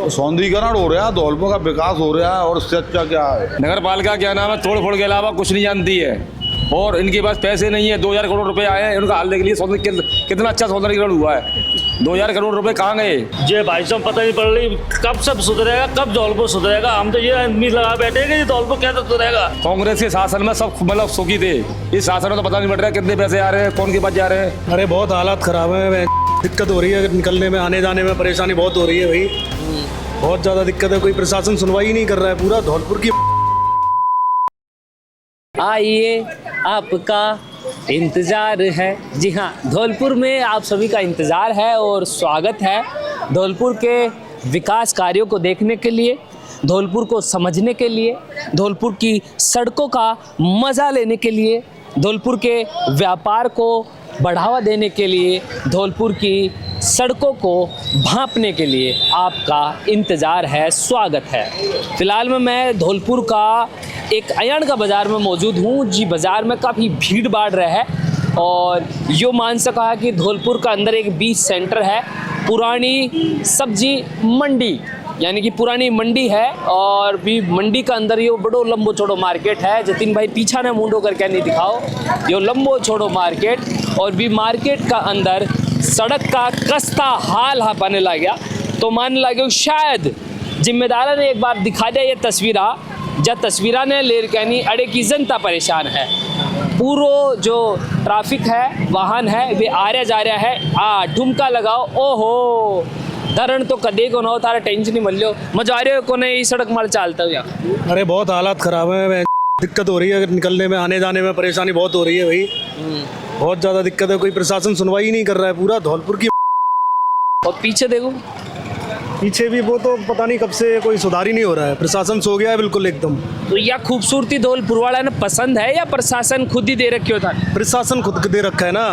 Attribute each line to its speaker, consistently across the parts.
Speaker 1: सौंदर्यीकरण हो रहा है, धौलपुर का विकास हो रहा है, और इससे अच्छा क्या है।
Speaker 2: नगर पालिका क्या नाम है, तोड़ फोड़ के अलावा कुछ नहीं जानती है, और इनके पास पैसे नहीं है। 2000 करोड़ रुपए आए हैं उनका हाल देखने के लिए, कितना अच्छा सौंदर्यीकरण हुआ है। 2000 करोड़ रुपए कहाँ गए?
Speaker 3: ये भाई साहब पता नहीं पड़ रही कब सब सुधरेगा, कब धौलपुर सुधरेगा। हम तो ये उम्मीद लगा बैठे कि धौलपुर कैसे सुधरेगा।
Speaker 2: कांग्रेस के शासन में सब मतलब सुखी थे, इस शासन में तो पता नहीं पड़ रहा है कितने पैसे आ रहे हैं, कौन के पास जा रहे हैं।
Speaker 4: अरे बहुत हालात खराब है, दिक्कत हो रही है, निकलने में आने जाने में परेशानी बहुत हो रही है भाई, बहुत ज़्यादा दिक्कत है। कोई प्रशासन सुनवाई नहीं कर रहा है, पूरा धौलपुर की।
Speaker 5: आइए आपका इंतज़ार है। जी हाँ, धौलपुर में आप सभी का इंतज़ार है और स्वागत है। धौलपुर के विकास कार्यों को देखने के लिए, धौलपुर को समझने के लिए, धौलपुर की सड़कों का मज़ा लेने के लिए, धौलपुर के व्यापार को बढ़ावा देने के लिए, धौलपुर की सड़कों को भांपने के लिए आपका इंतज़ार है, स्वागत है। फ़िलहाल में मैं धौलपुर का एक अयान का बाज़ार में मौजूद हूँ। जी, बाज़ार में काफ़ी भीड़ भाड़ रहा है और यो मान सका है कि धौलपुर का अंदर एक बीच सेंटर है, पुरानी सब्जी मंडी, यानी कि पुरानी मंडी है। और भी मंडी का अंदर यो बड़ो लंबो छोड़ो मार्केट है। जतिन भाई पीछा ने मुंडो करके नहीं दिखाओ, यो लंबो छोड़ो मार्केट, और भी मार्केट का अंदर सड़क का कस्ता हाल हा पाने लग गया। तो मान लगे शायद जिम्मेदार ने एक बार दिखा दिया ये तस्वीरा, जब तस्वीरा ने ले कहनी अड़े की जनता परेशान है। पूरो जो ट्रैफिक है, वाहन है, वे आ रहा जा रहा है। ठुमका लगाओ, ओहो धरण तो कदे को ना हो, तारा टेंशन नहीं मिल लो, मजा आ रहे हो को नहीं सड़क माल चालता हो।
Speaker 4: अरे बहुत हालात खराब है, दिक्कत हो रही है, निकलने में आने जाने में परेशानी बहुत हो रही है भाई, बहुत ज़्यादा दिक्कत है। कोई प्रशासन सुनवाई नहीं कर रहा है, पूरा धौलपुर की।
Speaker 5: और पीछे देखो,
Speaker 4: पीछे भी वो तो पता नहीं कब से कोई सुधार ही नहीं हो रहा है, प्रशासन सो गया है बिल्कुल एकदम।
Speaker 5: तो यह खूबसूरती धौलपुर वाला ने पसंद है या प्रशासन खुद ही दे रखी होता?
Speaker 4: प्रशासन खुद दे रखा है ना,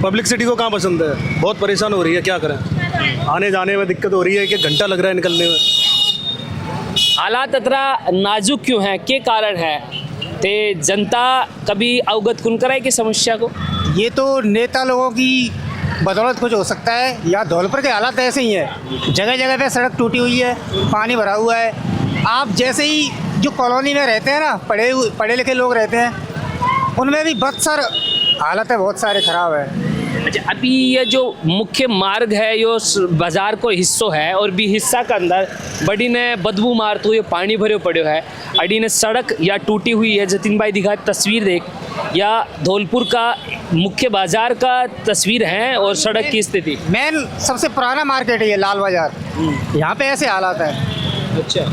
Speaker 4: पब्लिसिटी को कहाँ पसंद है। बहुत परेशान हो रही है, क्या करें, आने जाने में दिक्कत हो रही है, 1 घंटा लग रहा है निकलने में।
Speaker 5: हालात अतरा नाजुक क्यों हैं, के कारण है ते जनता कभी अवगत कौन कराए की समस्या को?
Speaker 6: ये तो नेता लोगों की बदौलत कुछ हो सकता है, या धौलपुर के हालात ऐसे ही है। जगह जगह पे सड़क टूटी हुई है, पानी भरा हुआ है। आप जैसे ही जो कॉलोनी में रहते हैं ना, पढ़े लिखे लोग रहते हैं, उनमें भी बहुत सारे हालत है, बहुत सारे ख़राब है।
Speaker 5: अच्छा, अभी ये जो मुख्य मार्ग है यो बाजार को हिस्सों है, और भी हिस्सा के अंदर बड़ी ने बदबू मारते हुए पानी भरे पड़े है। अड़ी ने सड़क या टूटी हुई है। जतिन भाई दिखा तस्वीर देख, या धौलपुर का मुख्य बाजार का तस्वीर है और सड़क की स्थिति।
Speaker 6: मेन सबसे पुराना मार्केट है ये लाल बाजार, यहाँ पे ऐसे हालात है।
Speaker 5: अच्छा,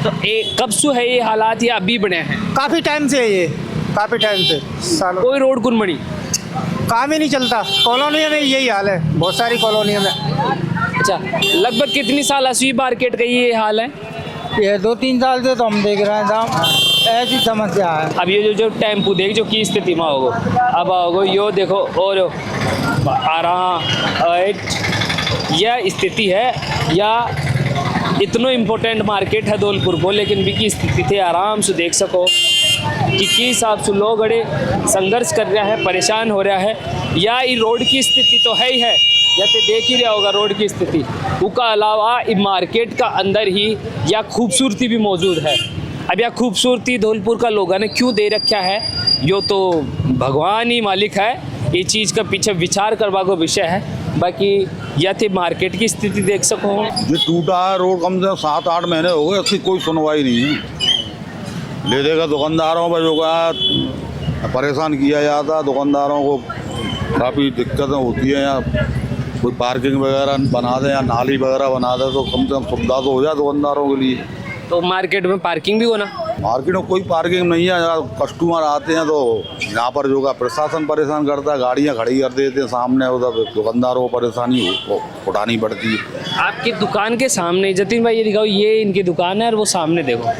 Speaker 5: तो कब से है ये हालात या अभी बने हैं?
Speaker 6: काफ़ी टाइम से है ये, काफ़ी टाइम से, सालों।
Speaker 5: कोई रोड कौन बनी,
Speaker 6: काम ही नहीं चलता। कॉलोनियों में यही हाल है, बहुत सारी कॉलोनियों में।
Speaker 5: अच्छा, लगभग कितनी साल असवी मार्केट का ये हाल है?
Speaker 6: ये 2-3 साल से तो हम देख रहे हैं साहब, ऐसी समस्या है।
Speaker 5: अब ये जो टेम्पू देख जो की स्थिति में होगो, अब आओगो यो देखो, और यह स्थिति है। या इतना इम्पोर्टेंट मार्केट है धौलपुर को, लेकिन भी की स्थिति थे आराम से देख सको कि किस हिसाब से लोग बड़े संघर्ष कर रहा है, परेशान हो रहा है। या ये रोड की स्थिति तो है ही है, जैसे देख ही रहा होगा रोड की स्थिति। उसका अलावा इस मार्केट का अंदर ही या खूबसूरती भी मौजूद है। अब यह खूबसूरती धौलपुर का लोगों ने क्यों दे रखा है, यो तो भगवान ही मालिक है। ये चीज़ का पीछे विचार करवा को विषय है। बाकी या थे मार्केट की स्थिति देख सको,
Speaker 1: ये टूटा है रोड कम से कम 7-8 महीने हो गए, इसकी कोई सुनवाई नहीं है। ले देगा दुकानदारों पर जो का परेशान किया जाता है, दुकानदारों को काफ़ी दिक्कतें होती हैं। या कोई पार्किंग वगैरह बना दें या नाली वगैरह बना दें तो कम से कम सुविधा तो हो जाए दुकानदारों के लिए।
Speaker 5: तो मार्केट में पार्किंग भी होना,
Speaker 1: मार्केट में कोई पार्किंग नहीं है। कस्टमर आते हैं तो यहाँ पर जो का प्रशासन परेशान करता है, गाड़ियाँ खड़ी कर देते हैं सामने, उधर दुकानदारों को परेशानी उठानी पड़ती है।
Speaker 5: आपकी दुकान के सामने, जतिन भाई ये दिखाओ, ये इनकी दुकान है और वो सामने देखो,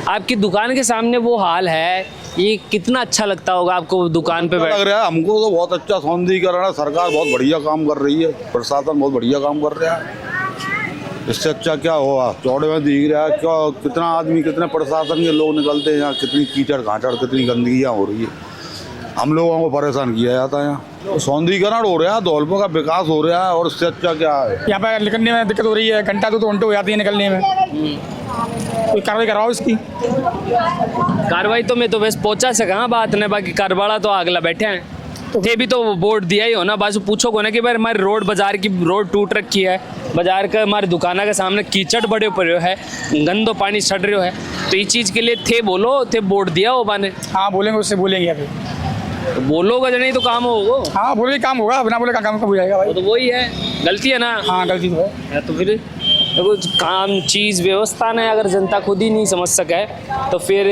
Speaker 5: आपकी दुकान के सामने वो हाल है। ये कितना अच्छा लगता होगा आपको दुकान पे
Speaker 1: लग रहा है हमको तो बहुत अच्छा सौंदर्यीकरण है, सरकार बहुत बढ़िया काम कर रही है, प्रशासन बहुत बढ़िया काम कर रहा है। इससे अच्छा क्या हुआ, चौड़े में दिख रहा है क्या, कितना आदमी, कितने प्रशासन के लोग निकलते हैं यहाँ, कितनी कीचड़ घाचड़, कितनी गंदगियाँ हो रही है। हम लोगों को परेशान किया जाता है यहाँ। सौंदर्यीकरण हो रहा है, धौलपुर का विकास हो रहा है, और इससे अच्छा क्या है।
Speaker 7: यहाँ पर निकलने में दिक्कत हो रही है, घंटा 2 घंटे हो जाती है निकलने में। कोई कार्रवाई कराओ इसकी।
Speaker 5: कार्रवाई तो मैं तो बस पहुंचा सका बात ने, बाकी कारवाड़ा तो अगला बैठे हैं थे भी तो बोर्ड दिया ही हो ना, बस पूछो को ना कि भाई हमारी रोड बाजार की रोड टूट रखी है, बाजार का हमारी दुकाना के सामने कीचड़ बड़े पड़े है, गंदो पानी सड़ रहे है, तो ये चीज़ के लिए थे बोलो थे बोर्ड दिया हो बाने।
Speaker 7: हाँ बोलेंगे, उससे बोलेंगे अभी।
Speaker 5: तो बोलोगे नहीं तो काम होगा।
Speaker 7: हाँ बोले काम होगा, बिना बोले का काम कब हो जाएगा भाई।
Speaker 5: तो वही है, गलती है ना।
Speaker 7: हाँ गलती तो है।
Speaker 5: तो फिर देखो काम चीज़ व्यवस्था ने अगर जनता खुद ही नहीं समझ सके तो फिर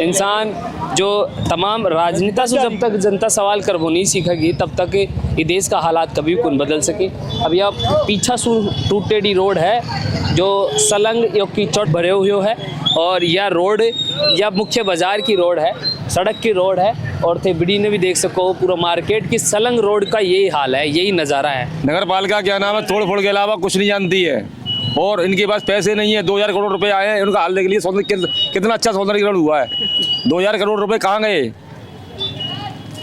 Speaker 5: इंसान जो तमाम राजनीता से जब तक जनता सवाल कर वो नहीं सीखेगी तब तक ये देश का हालात कभी कौन बदल सके। अब यह पीछा टूटेडी रोड है जो सलंग यो कीचड़ भरे हुए है, और यह रोड या मुख्य बाजार की रोड है, सड़क की रोड है, और थे बिड़ी ने भी देख सको पूरा मार्केट की सलंग रोड का यही हाल है, यही नज़ारा है।
Speaker 2: नगर पालिका क्या नाम है, तोड़ फोड़ के अलावा कुछ नहीं जानती है, और इनके पास पैसे नहीं है। 2000 करोड़ रुपए आए हैं उनका हाल देखने के लिए। कितना अच्छा सौंदर्यीकरण हुआ है, 2000 करोड़ रुपए कहाँ गए।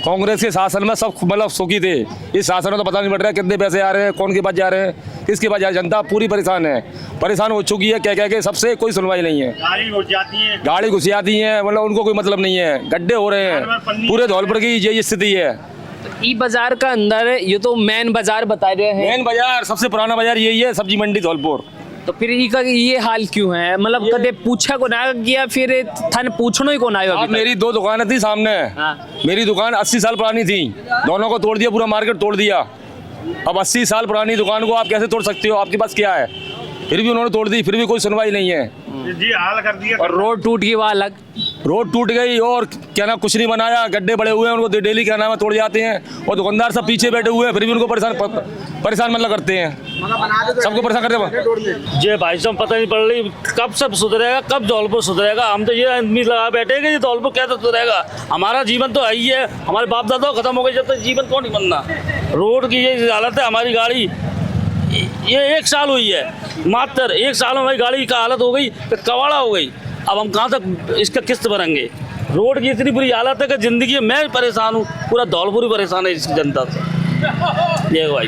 Speaker 2: कांग्रेस के शासन में सब मतलब सुखी थे, इस शासन में तो पता नहीं पड़ रहा है कितने पैसे आ रहे हैं, कौन के पास जा रहे हैं, किसके पास जा रहे हैं। जनता पूरी परेशान है, परेशान हो चुकी है, कह के सबसे कोई सुनवाई नहीं है। गाड़ी घुस जाती है, मतलब उनको कोई मतलब नहीं है, गड्ढे हो रहे हैं, पूरे धौलपुर की यही स्थिति है।
Speaker 5: ई बाजार का अंदर ये तो मेन बाजार बता रहे हैं,
Speaker 2: मेन बाजार सबसे पुराना बाजार यही है, सब्जी मंडी धौलपुर।
Speaker 5: तो फिर इनका ये हाल क्यों है, मतलब कदे पूछा को ना किया, फिर थाने पूछना ही को ना आयो।
Speaker 2: अब मेरी 2 दुकानें थी सामने।
Speaker 5: हाँ।
Speaker 2: मेरी दुकान 80 साल पुरानी थी, दोनों को तोड़ दिया, पूरा मार्केट तोड़ दिया। अब 80 साल पुरानी दुकान को आप कैसे तोड़ सकते हो, आपके पास क्या है। फिर भी उन्होंने तोड़ दी, फिर भी कोई सुनवाई नहीं है
Speaker 3: जी, हाल कर दिया।
Speaker 5: और रोड टूट गई, वहाँ अलग
Speaker 2: रोड टूट गई, और क्या ना कुछ नहीं बनाया, गड्ढे बड़े हुए हैं, उनको डेली क्या नाम है तोड़ जाते हैं, और दुकानदार सब पीछे बैठे हुए हैं, फिर भी उनको परेशान मतलब करते हैं, सबको परेशान करते हैं।
Speaker 3: जी भाई साहब पता नहीं पड़ रही कब सब सुधरेगा, कब धौलपुर सुधरेगा। हम तो ये आदमी लगा बैठे कि धौलपुर कैसे सुधरेगा। हमारा जीवन तो है ही है, हमारे बाप दादा खत्म हो गए, जब तक जीवन कौन नहीं बनना। रोड की ये हालत है, हमारी गाड़ी ये 1 साल हुई है, मात्र 1 साल में हमारी गाड़ी का हालत हो गई तो कवाड़ा हो गई। अब हम कहाँ तक इसका किस्त भरेंगे। रोड की इतनी बुरी हालत है कि ज़िंदगी में मैं परेशान हूँ, पूरा धौलपुर ही परेशान है इस जनता से। ये भाई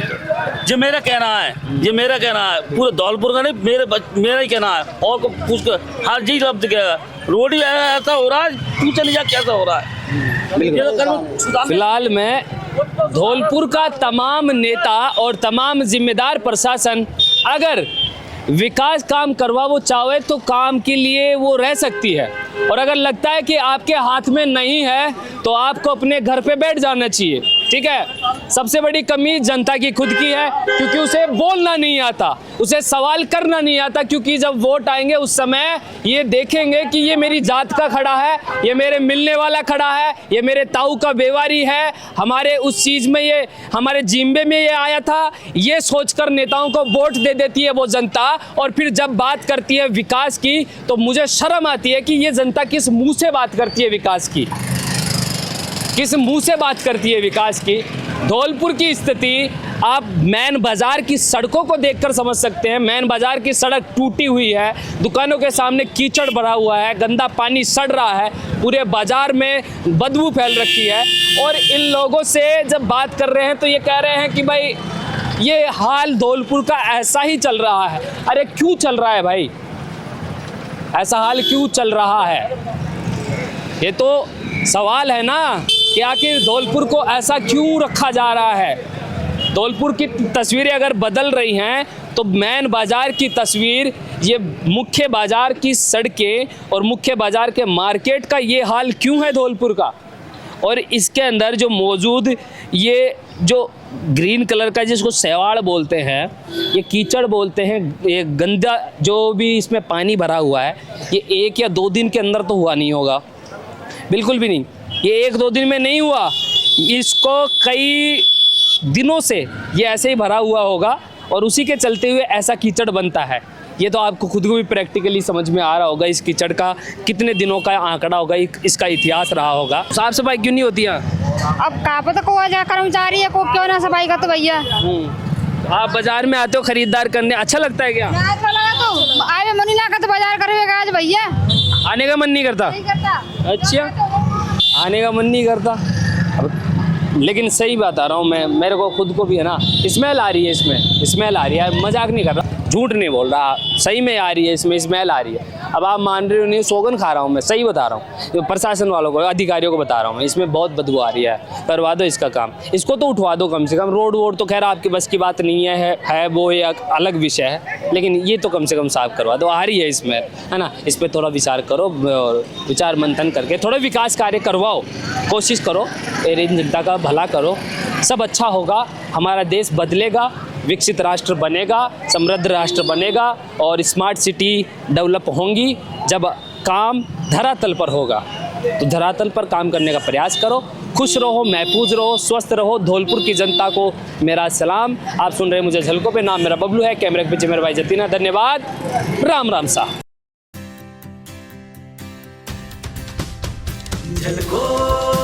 Speaker 3: ये मेरा कहना है, ये मेरा कहना है, पूरे धौलपुर का नहीं, मेरा ही कहना है। और को पूछ कर हर चीज लफ्ज कहेगा, रोड ही ऐसा हो रहा है, तू चली जा कैसा हो रहा है।
Speaker 5: फिलहाल मैं धौलपुर का तमाम नेता और तमाम जिम्मेदार प्रशासन अगर विकास काम करवा वो चाहे तो काम के लिए वो रह सकती है, और अगर लगता है कि आपके हाथ में नहीं है तो आपको अपने घर पे बैठ जाना चाहिए। ठीक है, सबसे बड़ी कमी जनता की खुद की है, क्योंकि उसे बोलना नहीं आता, उसे सवाल करना नहीं आता, क्योंकि जब वोट आएंगे उस समय ये देखेंगे कि ये मेरी जात का खड़ा है, ये मेरे मिलने वाला खड़ा है, ये मेरे ताऊ का बेवारी है, हमारे उस चीज़ में ये हमारे जिम्बे में ये आया था, ये सोचकर नेताओं को वोट दे देती है वो जनता। और फिर जब बात करती है विकास की तो मुझे शर्म आती है कि ये जनता किस मुंह से बात करती है विकास की, किस मुंह से बात करती है विकास की। धौलपुर की स्थिति आप मैन बाजार की सड़कों को देखकर समझ सकते हैं। मैन बाजार की सड़क टूटी हुई है, दुकानों के सामने कीचड़ भरा हुआ है, गंदा पानी सड़ रहा है, पूरे बाजार में बदबू फैल रखी है। और इन लोगों से जब बात कर रहे हैं तो ये कह रहे हैं कि भाई ये हाल धौलपुर का ऐसा ही चल रहा है। अरे क्यों चल रहा है भाई, ऐसा हाल क्यों चल रहा है, ये तो सवाल है ना कि आखिर धौलपुर को ऐसा क्यों रखा जा रहा है। धौलपुर की तस्वीरें अगर बदल रही हैं तो मैन बाज़ार की तस्वीर, ये मुख्य बाज़ार की सड़कें और मुख्य बाज़ार के मार्केट का ये हाल क्यों है धौलपुर का। और इसके अंदर जो मौजूद ये जो ग्रीन कलर का जिसको सेवाड़ बोलते हैं, ये कीचड़ बोलते हैं, ये गंदा जो भी इसमें पानी भरा हुआ है, ये 1 या 2 दिन के अंदर तो हुआ नहीं होगा, बिल्कुल भी नहीं। ये 1-2 दिन में नहीं हुआ, इसको कई दिनों से ये ऐसे ही भरा हुआ होगा और उसी के चलते हुए ऐसा कीचड़ बनता है। ये तो आपको खुद को भी प्रैक्टिकली समझ में आ रहा होगा, इस कीचड़ का कितने दिनों का आंकड़ा होगा, इसका इतिहास रहा होगा। साफ सफाई क्यों नहीं होती है?
Speaker 8: अब कहाँ पता को जा कर्मचारी है को क्यों ना सफाई का, तो भैया
Speaker 5: आप बाजार में आते हो खरीदार करने, अच्छा लगता है क्या?
Speaker 8: अच्छा लगा तो आए मन ही ना कर, तो बाजार करेगा आज भैया,
Speaker 5: आने का मन नहीं करता?
Speaker 8: नहीं करता।
Speaker 5: अच्छा, आने का मन नहीं करता। अब लेकिन सही बता रहा हूँ मैं, मेरे को खुद को भी है ना स्मेल आ रही है, इसमें स्मेल आ रही है, मजाक नहीं कर रहा, झूठ नहीं बोल रहा, सही में आ रही है, इसमें स्मेल आ रही है। अब आप मान रहे हो नहीं, सोगन खा रहा हूँ मैं, सही बता रहा हूँ, तो प्रशासन वालों को, अधिकारियों को बता रहा हूँ मैं, इसमें बहुत बदबू आ रही है, करवा दो इसका काम, इसको तो उठवा दो कम से कम। रोड वोड तो खैर आपकी बस की बात नहीं है वो एक अलग विषय है, लेकिन ये तो कम से कम साफ करवा दो। आ रही है इसमें, है ना, इस पर थोड़ा विचार करो और विचार मंथन करके थोड़े विकास कार्य करवाओ, कोशिश करो, जनता का भला करो, सब अच्छा होगा, हमारा देश बदलेगा, विकसित राष्ट्र बनेगा, समृद्ध राष्ट्र बनेगा और स्मार्ट सिटी डेवलप होंगी जब काम धरातल पर होगा। तो धरातल पर काम करने का प्रयास करो, खुश रहो, महफूज रहो, स्वस्थ रहो। धौलपुर की जनता को मेरा सलाम। आप सुन रहे हैं मुझे झलकों पे, नाम मेरा बबलू है, कैमरे के पीछे मेरे भाई जतीना। धन्यवाद, राम राम सा।
Speaker 9: झलकों